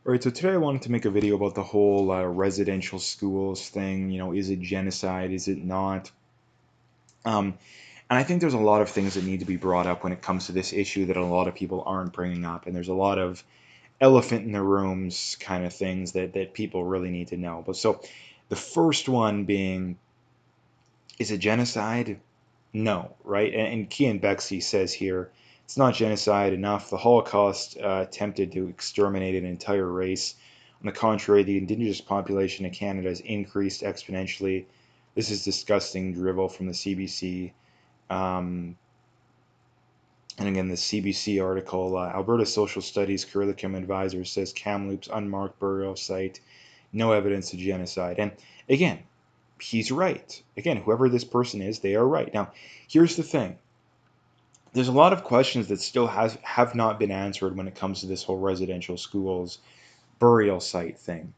Alright, so today I wanted to make a video about the whole residential schools thing. Is it genocide? Is it not? Um, and I think there's a lot of things that need to be brought up when it comes to this issue that a lot of people aren't bringing up. And there's a lot of elephant in the rooms kind of things that people really need to know. But so the first one being, is it genocide? No, right? And Kian Bexey says here, it's not genocide enough. The Holocaust attempted to exterminate an entire race. On the contrary, the indigenous population of Canada has increased exponentially. This is disgusting drivel from the CBC. Um, and again, the CBC article, Alberta Social Studies Curriculum Advisor says Kamloops unmarked burial site, no evidence of genocide. And again, he's right. Again, whoever this person is, they are right. Now, here's the thing. There's a lot of questions that still have not been answered when it comes to this whole residential schools burial site thing.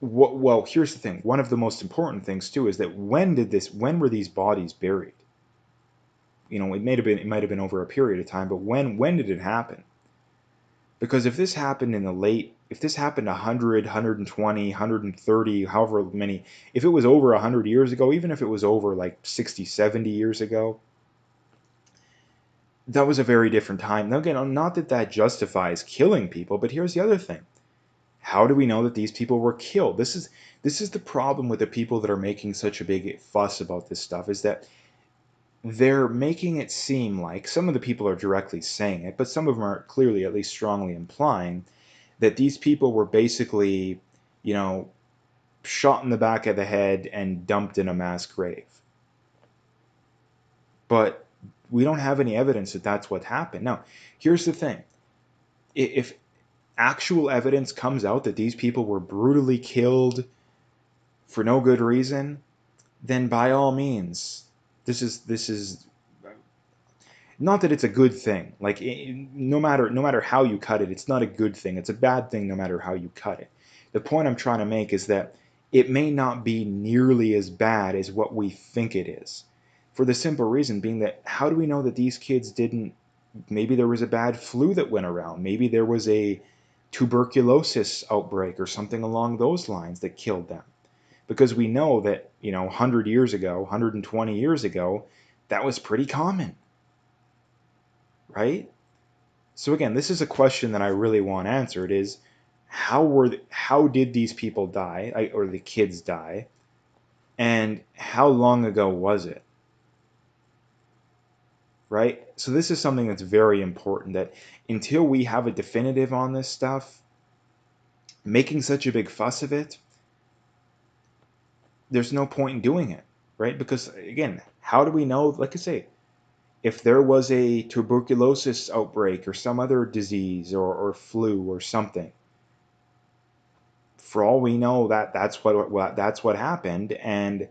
Well, here's the thing. One of the most important things too is that when were these bodies buried? It might have been over a period of time, but when did it happen? Because if this happened 100, 120, 130, however many, if it was over 100 years ago, even if it was over like 60, 70 years ago, that was a very different time. Now, again, not that that justifies killing people, but here's the other thing. How do we know that these people were killed? This is the problem with the people that are making such a big fuss about this stuff, is that they're making it seem like some of the people are directly saying it, but some of them are clearly, at least strongly implying, that these people were basically, you know, shot in the back of the head and dumped in a mass grave. But we don't have any evidence that that's what happened. Now, here's the thing. If actual evidence comes out that these people were brutally killed for no good reason, then by all means, this is not that it's a good thing. Like, no matter how you cut it, it's not a good thing. It's a bad thing no matter how you cut it. The point I'm trying to make is that it may not be nearly as bad as what we think it is. For the simple reason being that, how do we know that these kids didn't, maybe there was a bad flu that went around, maybe there was a tuberculosis outbreak or something along those lines that killed them? Because we know that, 100 years ago, 120 years ago, that was pretty common, right? So again, this is a question that I really want answered: is how did these people die, or the kids die, and how long ago was it? Right? So this is something that's very important, that until we have a definitive on this stuff, making such a big fuss of it, there's no point in doing it, right? Because again, how do we know, like I say, if there was a tuberculosis outbreak or some other disease or flu or something? For all we know, that's what happened, and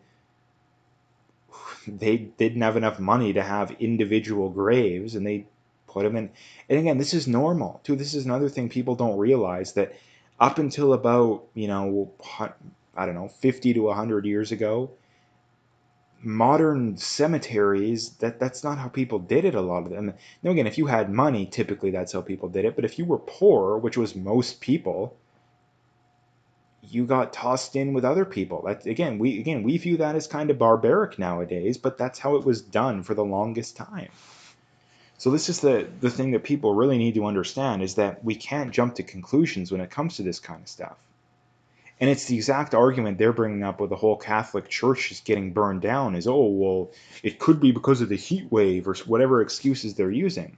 they didn't have enough money to have individual graves, and they put them in. And again, this is normal too. This is another thing people don't realize, that up until about, I don't know, 50 to 100 years ago, modern cemeteries, that's not how people did it, a lot of them. Now again, if you had money, typically that's how people did it, but if you were poor, which was most people, you got tossed in with other people. That we view that as kind of barbaric nowadays, but that's how it was done for the longest time. So this is the thing that people really need to understand, is that we can't jump to conclusions when it comes to this kind of stuff. And it's the exact argument they're bringing up with the whole Catholic Church is getting burned down, is, oh, well, it could be because of the heat wave or whatever excuses they're using,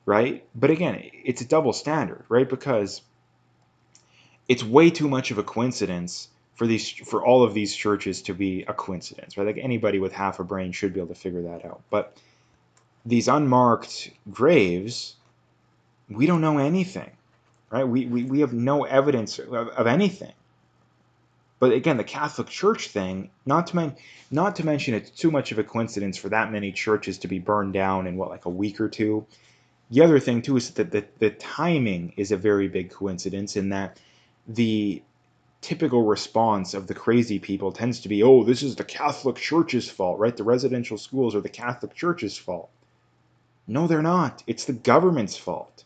right? But again, it's a double standard, right? Because it's way too much of a coincidence for all of these churches to be a coincidence, right? Like, anybody with half a brain should be able to figure that out. But these unmarked graves, we don't know anything, right? We have no evidence of anything. But again, the Catholic Church thing, not to mention it's too much of a coincidence for that many churches to be burned down in what, like a week or two. The other thing too is that the timing is a very big coincidence, in that the typical response of the crazy people tends to be, oh, this is the Catholic Church's fault, right? The residential schools are the Catholic Church's fault. No, they're not. It's the government's fault.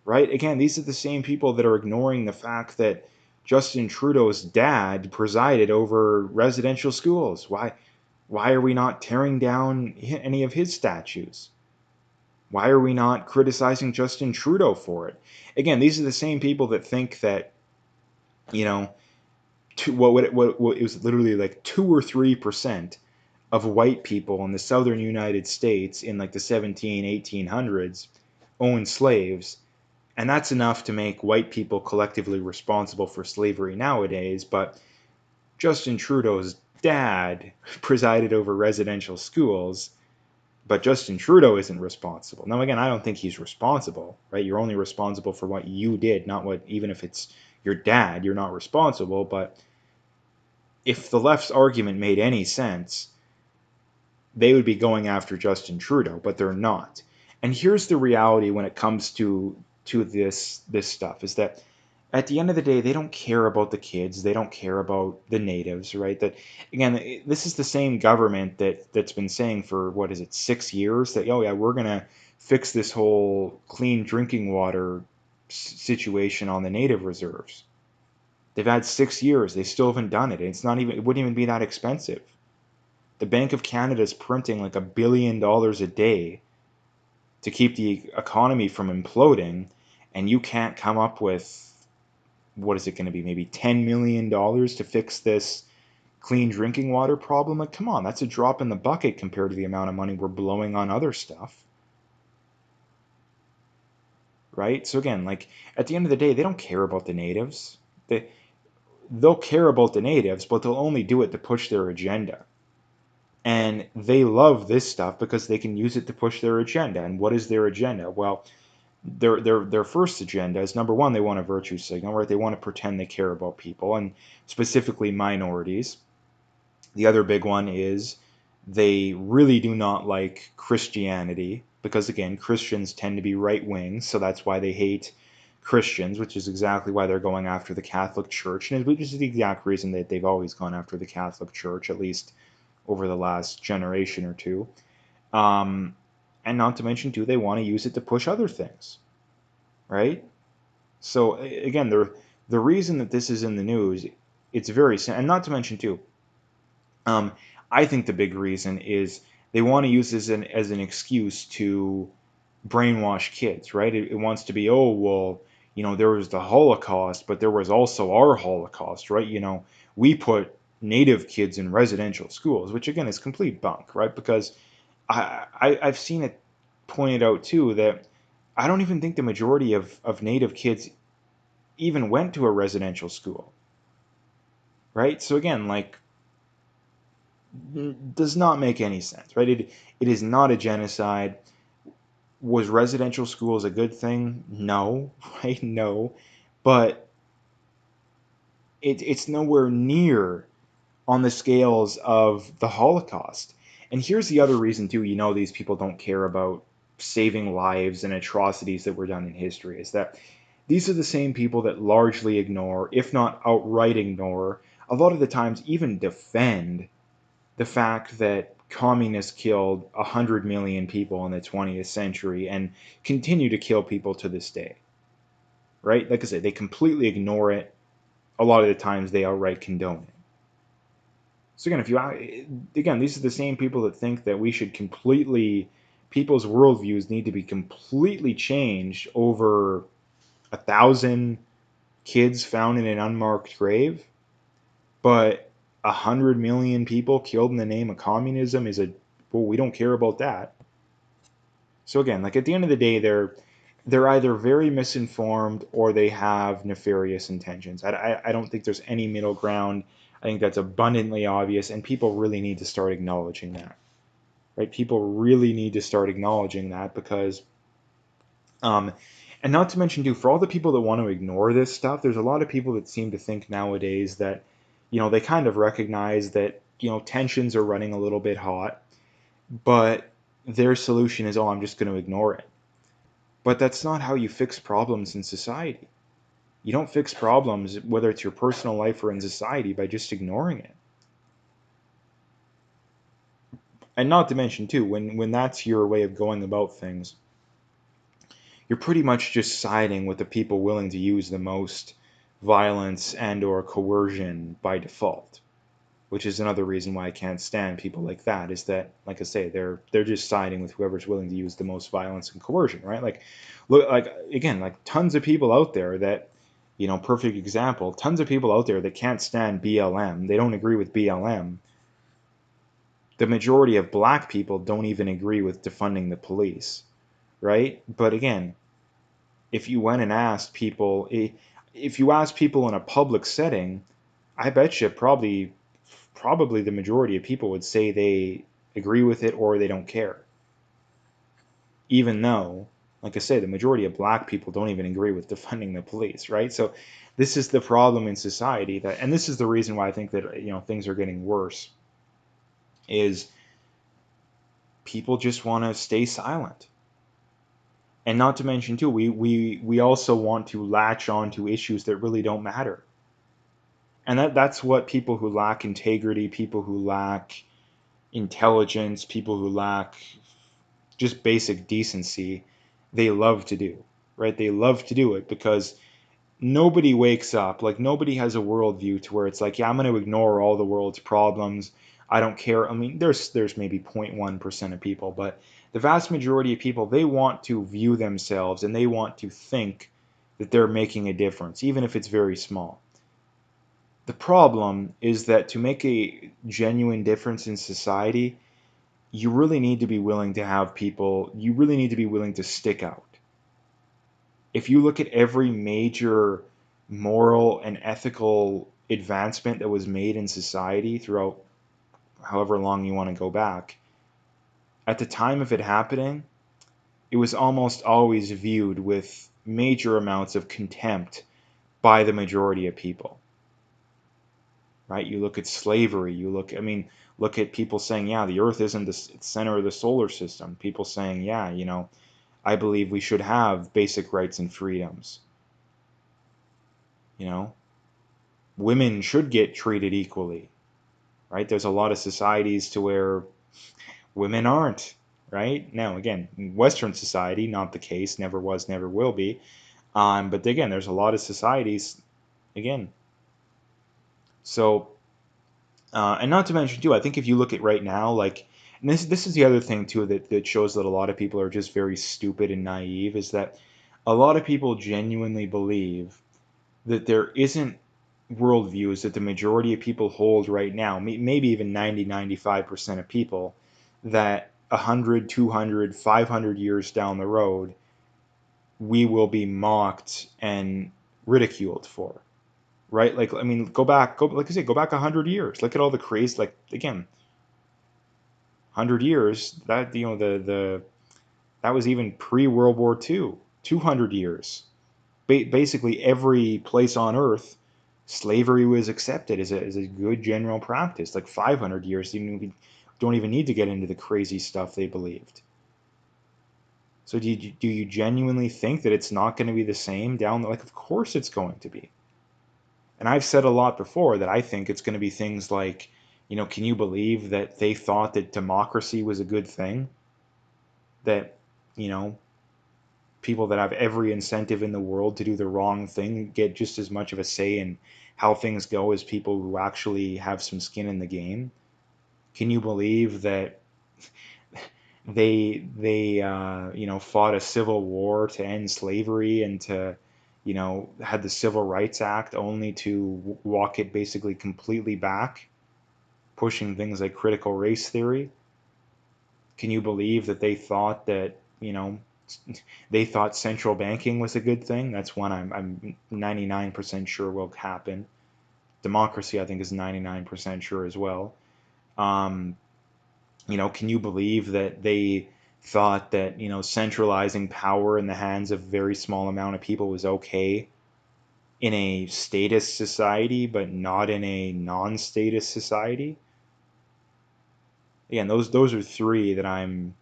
right? Again, these are the same people that are ignoring the fact that Justin Trudeau's dad presided over residential schools. Why are we not tearing down any of his statues? Why are we not criticizing Justin Trudeau for it? Again, these are the same people that think that, you know, what it was literally like 2 or 3% of white people in the southern United States in like the 1800s owned slaves, and that's enough to make white people collectively responsible for slavery nowadays. But Justin Trudeau's dad presided over residential schools, but Justin Trudeau isn't responsible. Now, again, I don't think he's responsible, right? You're only responsible for what you did, not what, even if it's your dad, you're not responsible. But if the left's argument made any sense, they would be going after Justin Trudeau, but they're not. And here's the reality when it comes to this stuff is that at the end of the day, they don't care about the kids. They don't care about the natives, right? That again, this is the same government that's been saying for what is it, 6 years that, oh yeah, we're gonna fix this whole clean drinking water situation on the native reserves. They've had 6 years. They still haven't done it. It's not even. It wouldn't even be that expensive. The Bank of Canada is printing like $1 billion a day to keep the economy from imploding, and you can't come up with, what is it going to be, maybe $10 million to fix this clean drinking water problem? Like, come on, that's a drop in the bucket compared to the amount of money we're blowing on other stuff, right? So again, like at the end of the day, they don't care about the natives. They'll care about the natives, but they'll only do it to push their agenda. And they love this stuff because they can use it to push their agenda. And what is their agenda? Well, their first agenda is, number one, they want a virtue signal, right? They want to pretend they care about people, and specifically minorities. The other big one is they really do not like Christianity because, again, Christians tend to be right wing, so that's why they hate Christians, which is exactly why they're going after the Catholic Church, and which is the exact reason that they've always gone after the Catholic Church, at least over the last generation or two. Um, and not to mention, too, they want to use it to push other things, right? So again, the reason that this is in the news, it's very, and not to mention, too, um, I think the big reason is they want to use this as an excuse to brainwash kids, right? It wants to be, oh, well, there was the Holocaust, but there was also our Holocaust, right? We put native kids in residential schools, which again is complete bunk, right? Because I've seen it pointed out too that I don't even think the majority of native kids even went to a residential school, right? So again, like, does not make any sense, right? It is not a genocide. Was residential schools a good thing? No, right? No, but it's nowhere near on the scales of the Holocaust. And here's the other reason too. These people don't care about saving lives and atrocities that were done in history. Is that these are the same people that largely ignore, if not outright ignore, a lot of the times even defend the fact that communists killed 100 million people in the 20th century and continue to kill people to this day, right? Like I said, they completely ignore it. A lot of the times they outright condone it. So again, these are the same people that think that we should completely, people's worldviews need to be completely changed over 1,000 kids found in an unmarked grave, but 100 million people killed in the name of communism well, we don't care about that. So again, like at the end of the day, they're either very misinformed or they have nefarious intentions. I don't think there's any middle ground. I think that's abundantly obvious, and people really need to start acknowledging that. Right? People really need to start acknowledging that because, um, and not to mention, too, for all the people that want to ignore this stuff, there's a lot of people that seem to think nowadays that, they kind of recognize that, tensions are running a little bit hot, but their solution is, oh, I'm just going to ignore it. But that's not how you fix problems in society. You don't fix problems, whether it's your personal life or in society, by just ignoring it. And not to mention, too, when that's your way of going about things, you're pretty much just siding with the people willing to use the most violence and or coercion by default, which is another reason why I can't stand people like that, is that, like I say, they're just siding with whoever's willing to use the most violence and coercion, right? Like, look, like, again, like, tons of people out there that, perfect example, tons of people out there that can't stand BLM. They don't agree with BLM. The majority of black people don't even agree with defunding the police, right? But again, if you went and asked people, if you ask people in a public setting, I bet you probably the majority of people would say they agree with it or they don't care. Even though, like I say, the majority of black people don't even agree with defunding the police, right? So this is the problem in society, and this is the reason why I think that things are getting worse, is people just want to stay silent. And not to mention too, we also want to latch on to issues that really don't matter. And that's what people who lack integrity, people who lack intelligence, people who lack just basic decency, they love to do, right? They love to do it because nobody wakes up, like, nobody has a worldview to where it's like, yeah, I'm going to ignore all the world's problems. I don't care. I mean, there's maybe 0.1% of people, but the vast majority of people, they want to view themselves and they want to think that they're making a difference, even if it's very small. The problem is that to make a genuine difference in society, you really need to be willing to have people, you really need to be willing to stick out. If you look at every major moral and ethical advancement that was made in society throughout however long you want to go back, at the time of it happening, it was almost always viewed with major amounts of contempt by the majority of people. Right? You look at slavery, look at people saying, yeah, the earth isn't the center of the solar system. People saying, yeah, I believe we should have basic rights and freedoms. You know, women should get treated equally, right? There's a lot of societies to where women aren't, right? Now, again, in Western society, not the case, never was, never will be. But again, there's a lot of societies, again. So, and not to mention too, I think if you look at right now, like, and this is the other thing too that shows that a lot of people are just very stupid and naive, is that a lot of people genuinely believe that there isn't worldviews that the majority of people hold right now, maybe even 95% of people, that 100, 200, 500 years down the road, we will be mocked and ridiculed for, right? Like, I mean, like I say, go back 100 years. Look at all the crazy, like, again, 100 years, that, that was even pre-World War II, 200 years. Basically, every place on Earth, slavery was accepted as a good general practice. Like 500 years, don't even need to get into the crazy stuff they believed. So do you genuinely think that it's not going to be the same down the, like, of course it's going to be. And I've said a lot before that I think it's going to be things like, can you believe that they thought that democracy was a good thing? That, you know, people that have every incentive in the world to do the wrong thing get just as much of a say in how things go as people who actually have some skin in the game? Can you believe that they fought a civil war to end slavery and to had the Civil Rights Act only to walk it basically completely back, pushing things like critical race theory? Can you believe that they thought that they thought central banking was a good thing? That's one I'm 99% sure will happen. Democracy, I think, is 99% sure as well. Um, can you believe that they thought that centralizing power in the hands of a very small amount of people was okay in a statist society, but not in a non-statist society? Again, those are three that I'm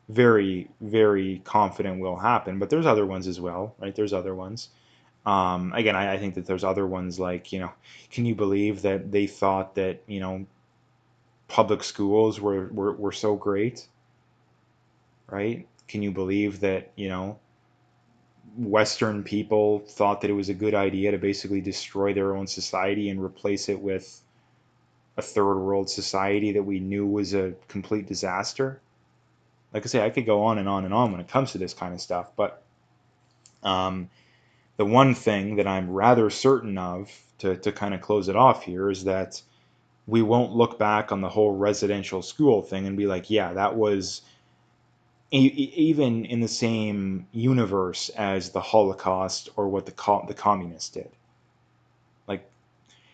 very, very confident will happen. But there's other ones as well, right? There's other ones. Again, I think that there's other ones like, can you believe that they thought that, public schools were so great, right? Can you believe that, Western people thought that it was a good idea to basically destroy their own society and replace it with a third world society that we knew was a complete disaster. Like I say, I could go on and on and on when it comes to this kind of stuff, but um, the one thing that I'm rather certain of, to kind of close it off here, is that we won't look back on the whole residential school thing and be like, yeah, that was even in the same universe as the Holocaust or what the communists did. Like,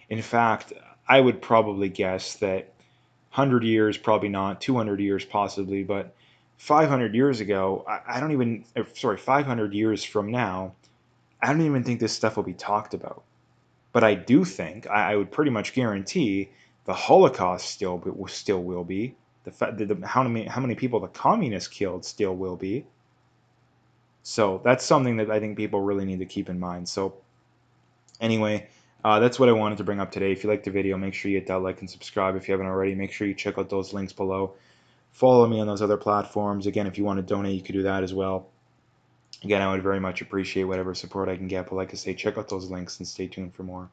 in fact, I would probably guess that 100 years, probably not, 200 years possibly, but 500 years ago, I don't even, sorry, 500 years from now, I don't even think this stuff will be talked about. But I do think, I would pretty much guarantee, the Holocaust still will be. How many people the communists killed still will be. So that's something that I think people really need to keep in mind. So anyway, that's what I wanted to bring up today. If you liked the video, make sure you hit that like and subscribe. If you haven't already, make sure you check out those links below. Follow me on those other platforms. Again, if you want to donate, you could do that as well. Again, I would very much appreciate whatever support I can get. But like I say, check out those links and stay tuned for more.